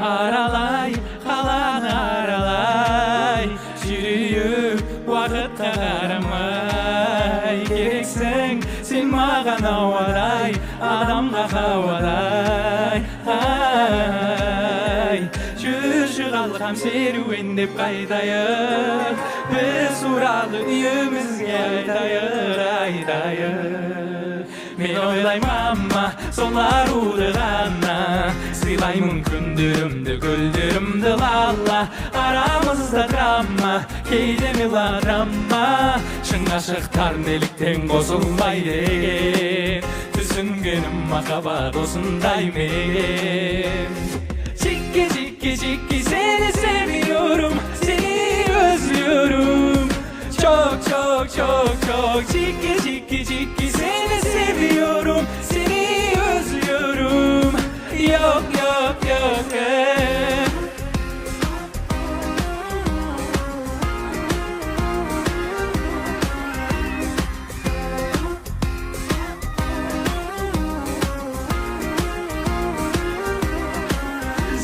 aralay, kalanı aralay. Yürüyüp vakıtta karamay. Gereksen sen mağan avaday, adamga havaday. Жүрші қалғам серуендеп қайтайық, біз туралы үйімізге айтайық. Мен ойлаймын мама, сол аруды ғана, сыйлаймын күндерімді, гүлдерімді лала. Арамызда драма, кейде мелодрама, шын ғашықтар неліктен қосылмай деген. Түсінгенім махаббат осындай мен. Cikki seni seviyorum, seni özlüyorum. Çok cikki seni seviyorum, seni özlüyorum. Yok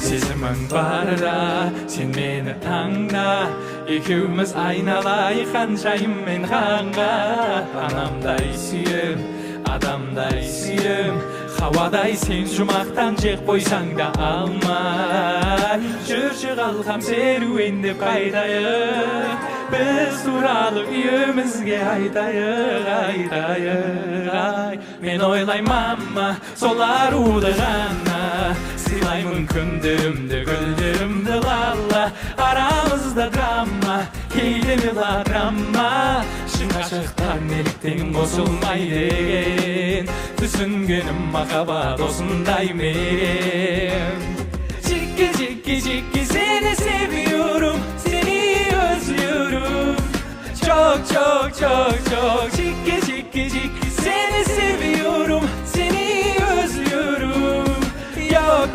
Сезімің барда, сен мені таңда, екеуміз айналайық ханшайым мен ханға. Анамдай сүйем, адамдай сүйем, хауадай сен жұмақтан жек қойсаң да алмай. Жүрші қалқам серуендеп қайтайық, біз туралы үйімізге айтайық. Мен ойлаймын мама, сол аруды ғана, сыйлаймын күндерімді, гүлдерімді лала. Арамызда драма, кейде мелодрама, шын ғашықтар неліктен қосылмай деген. Түсінгенім махаббат осындай мен. Cikki seni seviyorum, seni özlüyorum. Çok cikki seni seviyorum, seni özlüyorum. Yok